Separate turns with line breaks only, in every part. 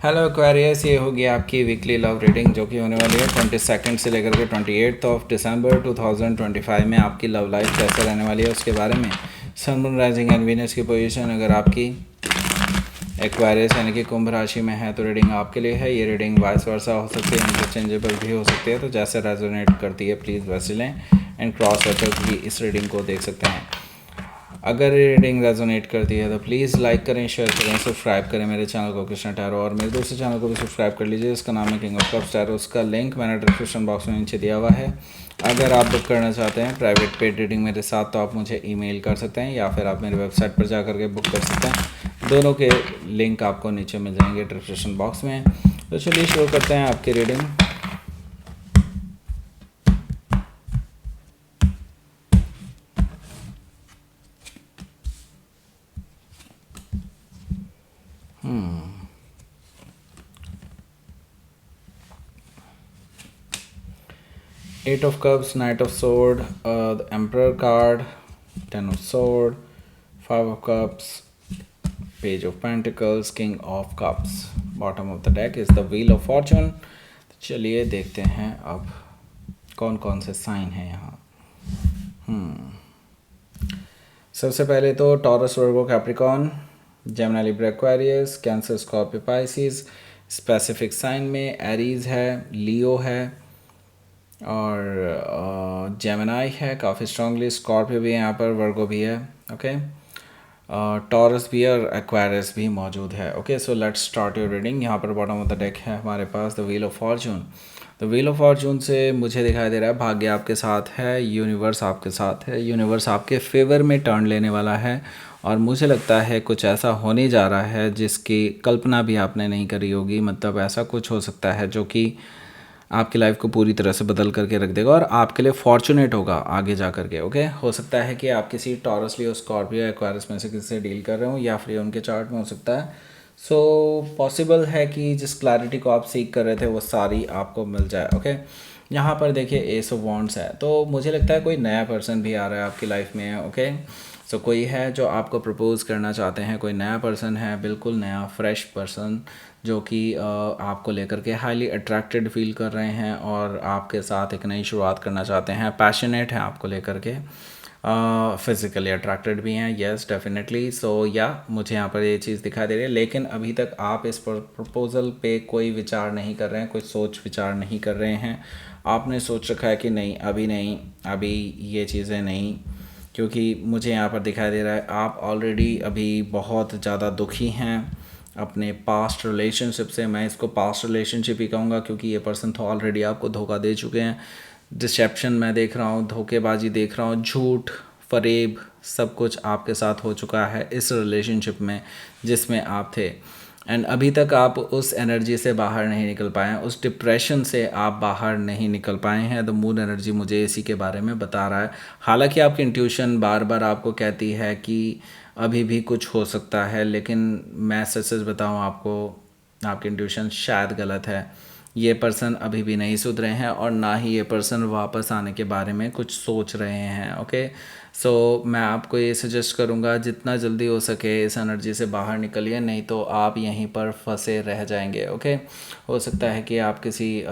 Hello Aquarius, ये होगी आपकी वीकली लव रीडिंग जो कि होने वाली है 22 से लेकर के 28 दिसंबर 2025 में। आपकी लव लाइफ कैसे रहने वाली है उसके बारे में। सन, मून, राइजिंग एंड वीनस की पोजीशन अगर आपकी एक्वेरियस यानी कि कुंभ राशि में है तो रीडिंग आपके लिए है। ये रीडिंग वाइस वर्सा हो सकती है, इंटरचेंजेबल भी हो सकती है, तो जैसे रेजोनेट करती है प्लीज़ वैसे लें। एंड क्रॉस रेफर भी इस रीडिंग को देख सकते हैं। अगर ये रीडिंग रेजोनेट करती है तो प्लीज़ लाइक करें, शेयर करें, सब्सक्राइब करें मेरे चैनल को कृष्णा टैरो, और मेरे दूसरे चैनल को भी सब्सक्राइब कर लीजिए, इसका नाम है किंग ऑफ कप्स टैरो। उसका लिंक मैंने डिस्क्रिप्शन बॉक्स में नीचे दिया हुआ है। अगर आप बुक करना चाहते हैं प्राइवेट पेड रीडिंग मेरे साथ तो आप मुझे ईमेल कर सकते हैं या फिर आप मेरी वेबसाइट पर जा करके बुक कर सकते हैं। दोनों के लिंक आपको नीचे मिल जाएंगे डिस्क्रिप्शन बॉक्स में। तो चलिए शुरू करते हैं आपकी reading. 8 of Cups, Knight of Sword, the Emperor card, 10 of Sword, 5 of Cups, Page of Pentacles, King of Cups. Bottom of the deck is the Wheel of Fortune. चलिए देखते हैं अब कौन कौन से साइन हैं यहाँ। सबसे पहले तो Taurus, Virgo, Capricorn, Gemini, Libra, Aquarius, Cancer, Scorpio, Pisces. Specific sign में एरीज है, लियो है और जेमिनी है काफ़ी स्ट्रांगली, स्कॉर्पियो भी है यहाँ पर, वर्गो भी है, ओके, टॉरस भी है और एक्वेरियस भी मौजूद है। Okay, so let's start your reading. यहाँ पर बॉटम ऑफ द डेक है हमारे पास the wheel of fortune. The wheel of fortune से मुझे दिखाई दे रहा है भाग्य आपके साथ है, यूनिवर्स आपके साथ है, यूनिवर्स आपके फेवर में टर्न लेने वाला है और मुझे लगता है कुछ ऐसा होने जा रहा है जिसकी कल्पना भी आपने नहीं करी होगी। मतलब ऐसा कुछ हो सकता है जो कि आपकी लाइफ को पूरी तरह से बदल करके रख देगा और आपके लिए फॉर्चुनेट होगा आगे जा करके। ओके, हो सकता है कि आप किसी टॉरस, लियो, स्कॉर्पियो, एक्वारियस में से किसी से डील कर रहे हो या फिर उनके चार्ट में हो सकता है। सो पॉसिबल है कि जिस क्लैरिटी को आप सीख कर रहे थे वो सारी आपको मिल जाए। ओके, यहाँ पर देखिए एस ऑफ वॉन्ड्स है, तो मुझे लगता है कोई नया पर्सन भी आ रहा है आपकी लाइफ में। ओके, सो कोई है जो आपको प्रपोज करना चाहते हैं, कोई नया पर्सन है, बिल्कुल नया फ्रेश पर्सन जो कि आपको लेकर के हाईली अट्रैक्टेड फील कर रहे हैं और आपके साथ एक नई शुरुआत करना चाहते हैं, पैशनेट हैं आपको लेकर के, फिज़िकली अट्रैक्टेड भी हैं, येस डेफिनेटली। सो या मुझे यहाँ पर ये चीज़ दिखाई दे रही है, लेकिन अभी तक आप इस पर प्रपोज़ल पे कोई विचार नहीं कर रहे हैं, कोई सोच विचार नहीं कर रहे हैं। आपने सोच रखा है कि नहीं, अभी नहीं, अभी ये चीज़ें नहीं, क्योंकि मुझे यहाँ पर दिखाई दे रहा है आप ऑलरेडी अभी बहुत ज़्यादा दुखी हैं अपने पास्ट रिलेशनशिप से। मैं इसको पास्ट रिलेशनशिप ही कहूँगा क्योंकि ये पर्सन तो ऑलरेडी आपको धोखा दे चुके हैं। डिसेप्शन मैं देख रहा हूँ, धोखेबाजी देख रहा हूँ, झूठ, फरेब, सब कुछ आपके साथ हो चुका है इस रिलेशनशिप में जिसमें आप थे। एंड अभी तक आप उस एनर्जी से बाहर नहीं निकल पाए हैं, उस डिप्रेशन से आप बाहर नहीं निकल पाए हैं। द मून एनर्जी मुझे इसी के बारे में बता रहा है। हालांकि आपकी इंट्यूशन बार बार आपको कहती है कि अभी भी कुछ हो सकता है, लेकिन मैं सच सच बताऊँ आपको, आपकी इंट्यूशन शायद गलत है। ये पर्सन अभी भी नहीं सुधरे हैं और ना ही ये पर्सन वापस आने के बारे में कुछ सोच रहे हैं। ओके, सो मैं आपको ये सजेस्ट करूँगा जितना जल्दी हो सके इस एनर्जी से बाहर निकलिए, नहीं तो आप यहीं पर फंसे रह जाएंगे। ओके, हो सकता है कि आप किसी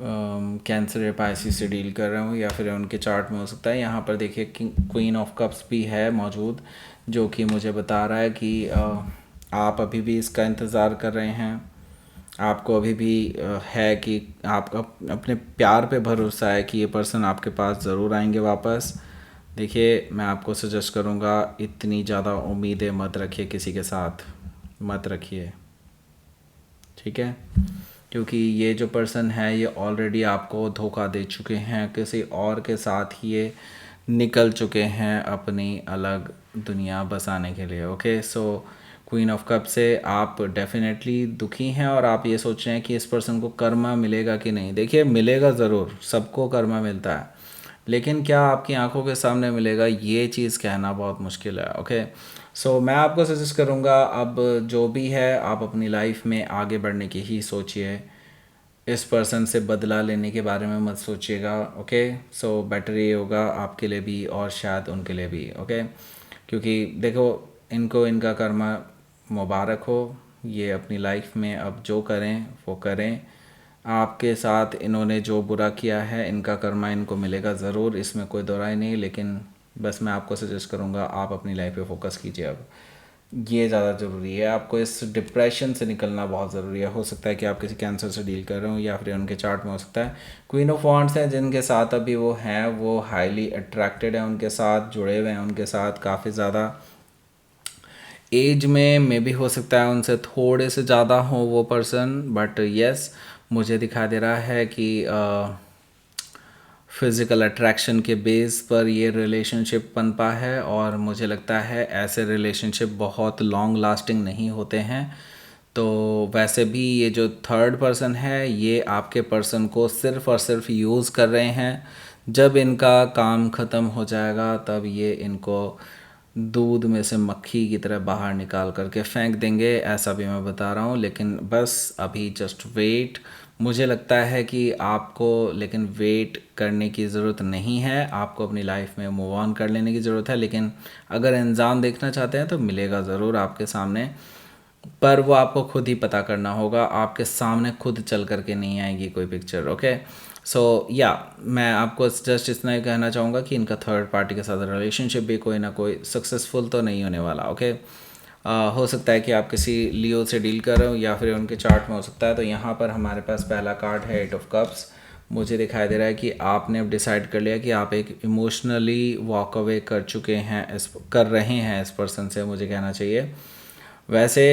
कैंसर या पाइसिस से डील कर रहे हो या फिर उनके चार्ट में हो सकता है। यहाँ पर देखिए क्वीन ऑफ कप्स भी है मौजूद जो कि मुझे बता रहा है कि आप अभी भी इसका इंतज़ार कर रहे हैं। आपको अभी भी है कि आपका अपने प्यार पे भरोसा है कि ये पर्सन आपके पास ज़रूर आएंगे वापस। देखिए, मैं आपको सजेस्ट करूँगा इतनी ज़्यादा उम्मीदें मत रखिए, किसी के साथ मत रखिए, ठीक है, क्योंकि ये जो पर्सन है ये ऑलरेडी आपको धोखा दे चुके हैं, किसी और के साथ ये निकल चुके हैं अपनी अलग दुनिया बसाने के लिए। Okay, so queen of cup से आप डेफिनेटली दुखी हैं और आप ये सोच रहे हैं कि इस पर्सन को कर्मा मिलेगा कि नहीं। देखिए, मिलेगा ज़रूर, सबको कर्मा मिलता है, लेकिन क्या आपकी आंखों के सामने मिलेगा ये चीज़ कहना बहुत मुश्किल है। ओके, सो मैं आपको सजेस्ट करूँगा अब जो भी है आप अपनी लाइफ में आगे बढ़ने की ही सोचिए, इस पर्सन से बदला लेने के बारे में मत सोचिएगा। ओके, सो बेटर ये होगा आपके लिए भी और शायद उनके लिए भी। ओके, क्योंकि देखो, इनको इनका कर्मा मुबारक हो, ये अपनी लाइफ में अब जो करें वो करें। आपके साथ इन्होंने जो बुरा किया है इनका कर्मा इनको मिलेगा ज़रूर, इसमें कोई दो राय नहीं। लेकिन बस मैं आपको सजेस्ट करूँगा आप अपनी लाइफ पे फोकस कीजिए अब, ये ज़्यादा ज़रूरी है। आपको इस डिप्रेशन से निकलना बहुत ज़रूरी है। हो सकता है कि आप किसी कैंसर से डील कर रहे हो या फिर उनके चार्ट में हो सकता है क्वीन ऑफ वॉन्ड्स हैं जिनके साथ अभी वो हैं, वो हाईली अट्रैक्टेड हैं, उनके साथ जुड़े हुए हैं, उनके साथ काफ़ी ज़्यादा एज में मे भी हो सकता है उनसे थोड़े से ज़्यादा हो वो पर्सन, बट यस मुझे दिखा दे रहा है कि फिज़िकल अट्रैक्शन के बेस पर ये रिलेशनशिप पनपा है। और मुझे लगता है ऐसे रिलेशनशिप बहुत लॉन्ग लास्टिंग नहीं होते हैं। तो वैसे भी ये जो थर्ड पर्सन है ये आपके पर्सन को सिर्फ़ और सिर्फ यूज़ कर रहे हैं। जब इनका काम ख़त्म हो जाएगा तब ये इनको दूध में से मक्खी की तरह बाहर निकाल करके फेंक देंगे, ऐसा भी मैं बता रहा हूँ। लेकिन बस अभी जस्ट वेट। मुझे लगता है कि आपको लेकिन वेट करने की ज़रूरत नहीं है, आपको अपनी लाइफ में मूव ऑन कर लेने की ज़रूरत है। लेकिन अगर इंसान देखना चाहते हैं तो मिलेगा ज़रूर आपके सामने, पर वो आपको खुद ही पता करना होगा, आपके सामने खुद चल करके नहीं आएगी कोई पिक्चर। ओके सो या मैं आपको जस्ट इतना ही कहना चाहूँगा कि इनका थर्ड पार्टी के साथ रिलेशनशिप भी कोई ना कोई सक्सेसफुल तो नहीं होने वाला। ओके हो सकता है कि आप किसी लियो से डील कर रहे हो या फिर उनके चार्ट में हो सकता है। तो यहाँ पर हमारे पास पहला कार्ड है 8 ऑफ कप्स। मुझे दिखाई दे रहा है कि आपने अब डिसाइड कर लिया कि आप एक इमोशनली वॉक अवे कर चुके हैं, कर रहे हैं इस पर्सन से, मुझे कहना चाहिए। वैसे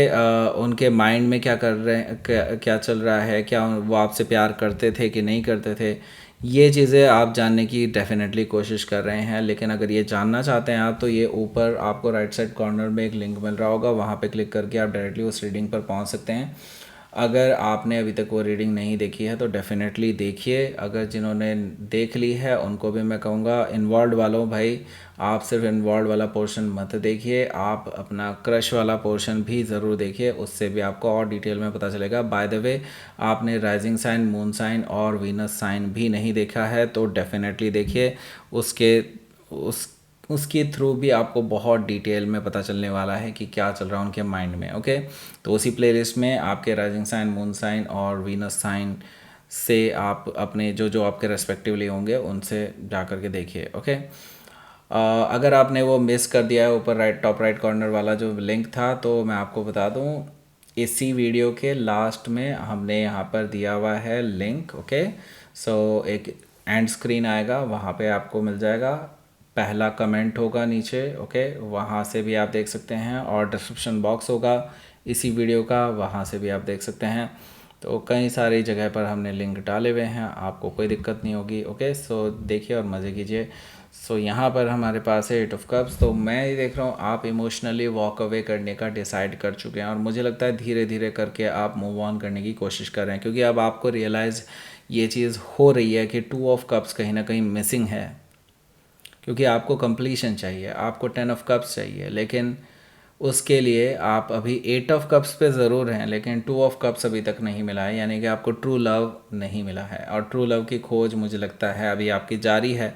उनके माइंड में क्या कर रहे हैं, क्या चल रहा है, क्या वो आपसे प्यार करते थे कि नहीं करते थे, ये चीज़ें आप जानने की डेफिनेटली कोशिश कर रहे हैं। लेकिन अगर ये जानना चाहते हैं आप तो ये ऊपर आपको राइट साइड कॉर्नर में एक लिंक मिल रहा होगा, वहाँ पे क्लिक करके आप डायरेक्टली उस रीडिंग पर पहुँच सकते हैं। अगर आपने अभी तक वो रीडिंग नहीं देखी है तो डेफ़िनेटली देखिए। अगर जिन्होंने देख ली है उनको भी मैं कहूँगा इन्वॉल्व वालों भाई, आप सिर्फ इन्वॉल्व वाला पोर्शन मत देखिए, आप अपना क्रश वाला पोर्शन भी ज़रूर देखिए, उससे भी आपको और डिटेल में पता चलेगा। बाय द वे आपने राइजिंग साइन, मून साइन और वीनस साइन भी नहीं देखा है तो डेफ़िनेटली देखिए, उसके थ्रू भी आपको बहुत डिटेल में पता चलने वाला है कि क्या चल रहा है उनके माइंड में। ओके तो उसी प्लेलिस्ट में आपके राइजिंग साइन, मून साइन और वीनस साइन से आप अपने जो जो आपके रेस्पेक्टिवली होंगे उनसे जा कर के देखिए। ओके अगर आपने वो मिस कर दिया है ऊपर राइट टॉप राइट कॉर्नर वाला जो लिंक था, तो मैं आपको बता दूं इसी वीडियो के लास्ट में हमने यहाँ पर दिया हुआ है लिंक। ओके सो एक एंड स्क्रीन आएगा, वहाँ पे आपको मिल जाएगा, पहला कमेंट होगा नीचे। ओके वहाँ से भी आप देख सकते हैं, और डिस्क्रिप्शन बॉक्स होगा इसी वीडियो का, वहाँ से भी आप देख सकते हैं। तो कई सारी जगह पर हमने लिंक डाले हुए हैं, आपको कोई दिक्कत नहीं होगी। ओके सो देखिए और मज़े कीजिए। सो यहाँ पर हमारे पास है 8 ऑफ कप्स। तो मैं ये देख रहा हूँ आप इमोशनली वॉक अवे करने का डिसाइड कर चुके हैं, और मुझे लगता है धीरे धीरे करके आप मूव ऑन करने की कोशिश कर रहे हैं, क्योंकि अब आपको रियलाइज़ ये चीज़ हो रही है कि 2 ऑफ कप्स कहीं ना कहीं मिसिंग है। क्योंकि आपको कंप्लीशन चाहिए, आपको 10 ऑफ कप्स चाहिए, लेकिन उसके लिए आप अभी 8 ऑफ कप्स पे ज़रूर हैं, लेकिन 2 ऑफ कप्स अभी तक नहीं मिला है, यानी कि आपको ट्रू लव नहीं मिला है। और ट्रू लव की खोज मुझे लगता है अभी आपकी जारी है।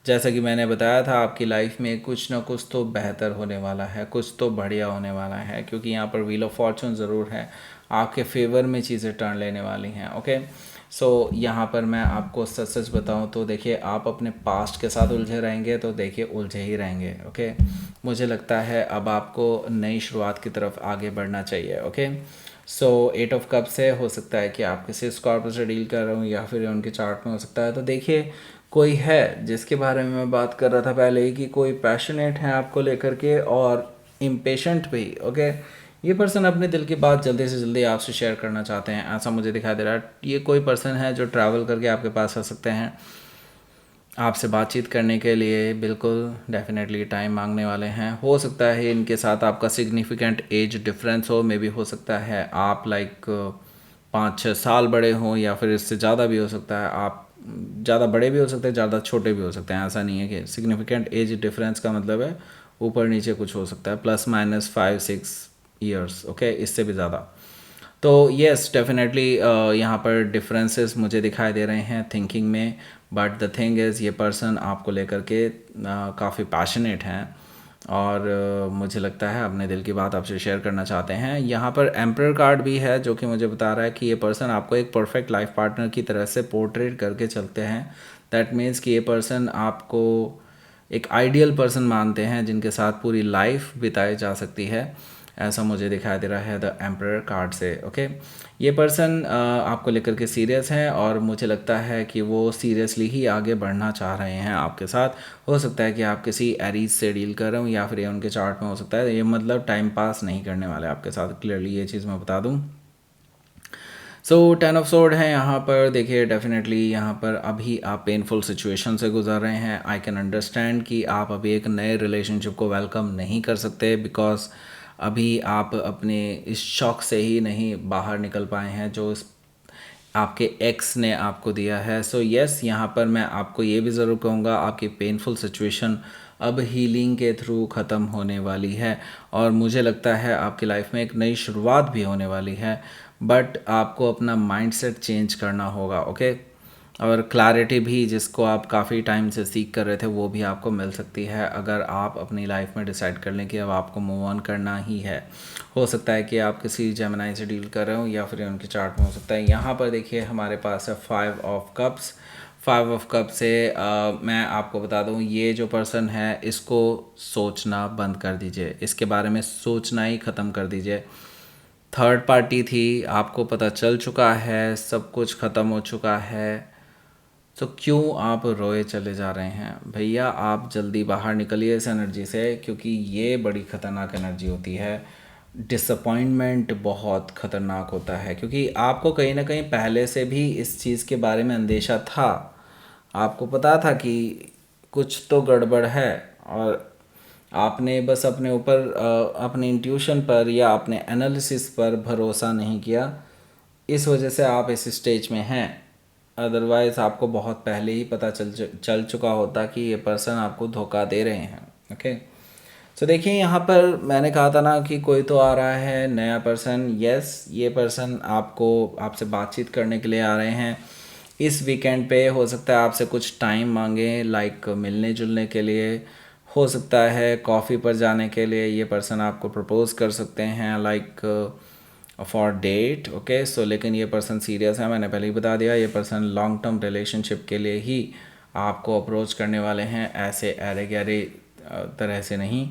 जैसा कि मैंने बताया था, आपकी लाइफ में कुछ ना कुछ तो बेहतर होने वाला है, कुछ तो बढ़िया होने वाला है, क्योंकि यहाँ पर व्हील ऑफ फॉर्चून ज़रूर है, आपके फेवर में चीज़ें टर्न लेने वाली हैं। ओके सो यहाँ पर मैं आपको सच सच बताऊँ तो देखिए, आप अपने पास्ट के साथ उलझे रहेंगे तो देखिए उलझे ही रहेंगे। ओके मुझे लगता है अब आपको नई शुरुआत की तरफ आगे बढ़ना चाहिए। ओके सो 8 ऑफ कप से हो सकता है कि आप किसी स्कॉर्पियो से डील कर रहे हो या फिर उनके चार्ट में हो सकता है। तो देखिए कोई है जिसके बारे में मैं बात कर रहा था पहले ही, कि कोई पैशनेट है आपको लेकर के और इम्पेशेंट भी। ओके ये पर्सन अपने दिल की बात जल्दी से जल्दी आपसे शेयर करना चाहते हैं, ऐसा मुझे दिखाई दे रहा है। ये कोई पर्सन है जो ट्रैवल करके आपके पास आ सकते हैं, आपसे बातचीत करने के लिए बिल्कुल डेफिनेटली टाइम मांगने वाले हैं। हो सकता है इनके साथ आपका सिग्निफिकेंट एज डिफरेंस हो, मे भी हो सकता है आप लाइक 5-6 साल बड़े हों, या फिर इससे ज़्यादा भी हो सकता है, आप ज़्यादा बड़े भी हो सकते हैं, ज़्यादा छोटे भी हो सकते हैं। ऐसा नहीं है कि सिग्निफिकेंट एज डिफरेंस का मतलब है ऊपर नीचे कुछ हो सकता है, +-5-6 ईयर्स। ओके इससे भी ज़्यादा। तो येस डेफिनेटली यहाँ पर डिफरेंसेस मुझे दिखाई दे रहे हैं थिंकिंग में, बट द थिंग इज़ ये पर्सन आपको लेकर के काफ़ी पैशनेट हैं। और मुझे लगता है अपने दिल की बात आपसे शेयर करना चाहते हैं। यहाँ पर एम्परर कार्ड भी है जो कि मुझे बता रहा है कि ये पर्सन आपको एक परफेक्ट लाइफ पार्टनर की तरह से पोर्ट्रेट करके चलते हैं। दैट मीन्स कि ये पर्सन आपको एक आइडियल पर्सन मानते हैं जिनके साथ पूरी लाइफ बिताई जा सकती है, ऐसा मुझे दिखाई दे रहा है द एम्परर कार्ड से। ओके, ये पर्सन आपको लेकर के सीरियस है और मुझे लगता है कि वो सीरियसली ही आगे बढ़ना चाह रहे हैं आपके साथ। हो सकता है कि आप किसी एरीज से डील कर रहे हो या फिर ये उनके चार्ट में हो सकता है। ये मतलब टाइम पास नहीं करने वाले आपके साथ, क्लियरली ये चीज़ मैं बता दूँ। सो 10 ऑफ सोर्ड है यहाँ पर। देखिए डेफिनेटली यहाँ पर अभी आप पेनफुल सिचुएशन से गुजर रहे हैं। आई कैन अंडरस्टैंड कि आप अभी एक नए रिलेशनशिप को वेलकम नहीं कर सकते, बिकॉज अभी आप अपने इस शॉक से ही नहीं बाहर निकल पाए हैं जो इस आपके एक्स ने आपको दिया है। सो यस, यहाँ पर मैं आपको ये भी ज़रूर कहूँगा आपकी पेनफुल सिचुएशन अब हीलिंग के थ्रू ख़त्म होने वाली है और मुझे लगता है आपकी लाइफ में एक नई शुरुआत भी होने वाली है। बट आपको अपना माइंडसेट चेंज करना होगा। ओके, और क्लैरिटी भी जिसको आप काफ़ी टाइम से सीख कर रहे थे वो भी आपको मिल सकती है अगर आप अपनी लाइफ में डिसाइड कर लें कि अब आपको मूव ऑन करना ही है। हो सकता है कि आप किसी जेमिनी से डील कर रहे हो या फिर उनके चार्ट में हो सकता है। यहाँ पर देखिए हमारे पास है 5 ऑफ कप्स। 5 ऑफ कप से मैं आपको बता दूँ, ये जो पर्सन है इसको सोचना बंद कर दीजिए, इसके बारे में सोचना ही ख़त्म कर दीजिए। थर्ड पार्टी थी, आपको पता चल चुका है, सब कुछ ख़त्म हो चुका है, तो क्यों आप रोए चले जा रहे हैं भैया? आप जल्दी बाहर निकलिए इस एनर्जी से, क्योंकि ये बड़ी ख़तरनाक एनर्जी होती है। डिसअपॉइंटमेंट बहुत ख़तरनाक होता है, क्योंकि आपको कहीं ना कहीं पहले से भी इस चीज़ के बारे में अंदेशा था। आपको पता था कि कुछ तो गड़बड़ है और आपने बस अपने ऊपर अपने इंट्यूशन पर या अपने एनालिसिस पर भरोसा नहीं किया, इस वजह से आप इस स्टेज में हैं। अदरवाइज़ आपको बहुत पहले ही पता चल चुका होता कि ये पर्सन आपको धोखा दे रहे हैं। ओके, सो देखिए यहाँ पर मैंने कहा था ना कि कोई तो आ रहा है नया पर्सन। यस, ये पर्सन आपसे बातचीत करने के लिए आ रहे हैं इस वीकेंड पे। हो सकता है आपसे कुछ टाइम मांगे, लाइक मिलने जुलने के लिए, हो सकता है कॉफ़ी पर जाने के लिए ये पर्सन आपको प्रपोज़ कर सकते हैं, लाइक फॉर डेट। ओके, सो लेकिन ये पर्सन सीरियस है, मैंने पहले ही बता दिया। ये पर्सन लॉन्ग टर्म रिलेशनशिप के लिए ही आपको अप्रोच करने वाले हैं, ऐसे अरे गहरे तरह से नहीं।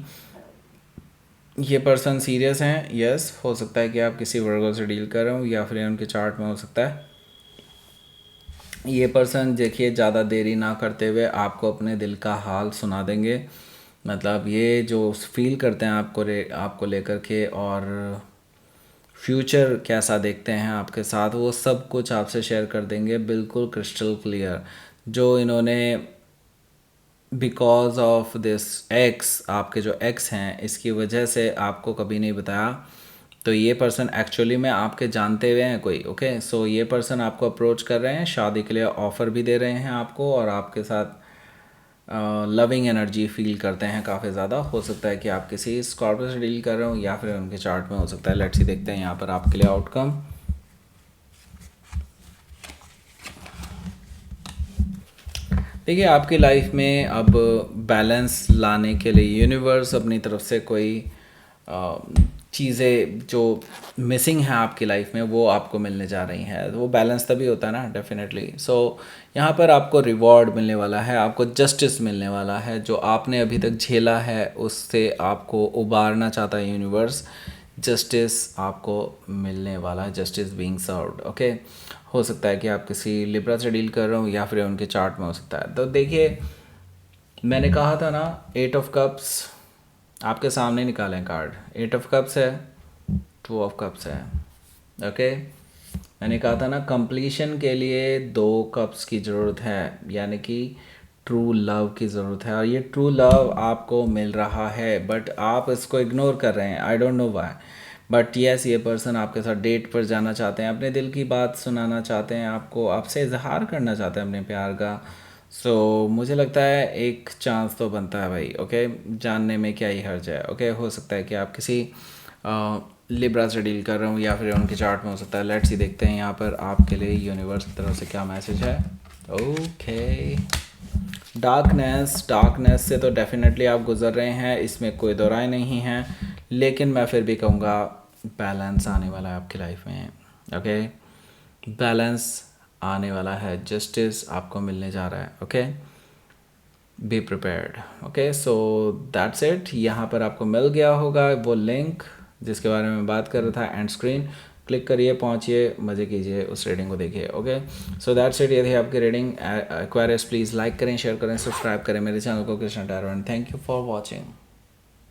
ये पर्सन सीरियस हैं। यस, हो सकता है कि आप किसी वर्गो से डील कर रहे हो या फिर उनके चार्ट में हो सकता है। ये पर्सन देखिए ज़्यादा देरी ना करते हुए आपको अपने दिल का हाल सुना देंगे। मतलब ये जो फील करते हैं आपको लेकर के और फ्यूचर कैसा देखते हैं आपके साथ, वो सब कुछ आपसे शेयर कर देंगे बिल्कुल क्रिस्टल क्लियर। जो इन्होंने बिकॉज ऑफ दिस एक्स, आपके जो एक्स हैं, इसकी वजह से आपको कभी नहीं बताया, तो ये पर्सन एक्चुअली में आपके जानते हुए हैं कोई। ओके, सो ये पर्सन आपको अप्रोच कर रहे हैं, शादी के लिए ऑफ़र भी दे रहे हैं आपको और आपके साथ लविंग एनर्जी फील करते हैं काफ़ी ज़्यादा। हो सकता है कि आप किसी स्कॉर्पियो से डील कर रहे हो या फिर उनके चार्ट में हो सकता है। लेट्स सी, देखते हैं यहाँ पर आपके लिए आउटकम। देखिए आपकी लाइफ में अब बैलेंस लाने के लिए यूनिवर्स अपनी तरफ से कोई चीज़ें जो मिसिंग हैं आपकी लाइफ में वो आपको मिलने जा रही हैं। तो वो बैलेंस तभी होता है ना, डेफिनेटली। सो यहाँ पर आपको रिवॉर्ड मिलने वाला है, आपको जस्टिस मिलने वाला है। जो आपने अभी तक झेला है उससे आपको उबारना चाहता है यूनिवर्स। जस्टिस आपको मिलने वाला है, जस्टिस बीइंग सर्व्ड। ओके, हो सकता है कि आप किसी लिब्रा से डील कर रहे हो या फिर उनके चार्ट में हो सकता है। तो देखिए मैंने कहा था ना, 8 ऑफ कप्स आपके सामने निकालें कार्ड। 8 ऑफ कप्स है, 2 ऑफ कप्स है। ओके, मैंने कहा था ना कंप्लीशन के लिए 2 कप्स की ज़रूरत है, यानी कि ट्रू लव की ज़रूरत है। और ये ट्रू लव आपको मिल रहा है, बट आप इसको इग्नोर कर रहे हैं। I don't know why, but yes, ये पर्सन आपके साथ डेट पर जाना चाहते हैं, अपने दिल की बात सुनाना चाहते हैं आपको, आपसे इजहार करना चाहते हैं अपने प्यार का। सो मुझे लगता है एक चांस तो बनता है भाई। ओके, जानने में क्या ही हर्ज है। ओके, हो सकता है कि आप किसी लिब्रा से डील कर रहे हो या फिर उनके चार्ट में हो सकता है। लेट्स ही देखते हैं यहाँ पर आपके लिए यूनिवर्स की तरफ से क्या मैसेज है। ओके, डार्कनेस से तो डेफिनेटली आप गुज़र रहे हैं, इसमें कोई दो राय नहीं है, लेकिन मैं फिर भी कहूँगा बैलेंस आने वाला है आपकी लाइफ में। ओके, बैलेंस आने वाला है, जस्टिस आपको मिलने जा रहा है। Okay, be prepared. Okay, so that's it. यहाँ पर आपको मिल गया होगा वो लिंक जिसके बारे में बात कर रहा था, एंड स्क्रीन क्लिक करिए, पहुँचिए, मज़े कीजिए, उस रीडिंग को देखिए। Okay, so that's it. ये थी आपकी रीडिंग। एक्वेरियस प्लीज़ लाइक करें, शेयर करें, सब्सक्राइब करें मेरे चैनल को Krishna tarot, and thank you for watching.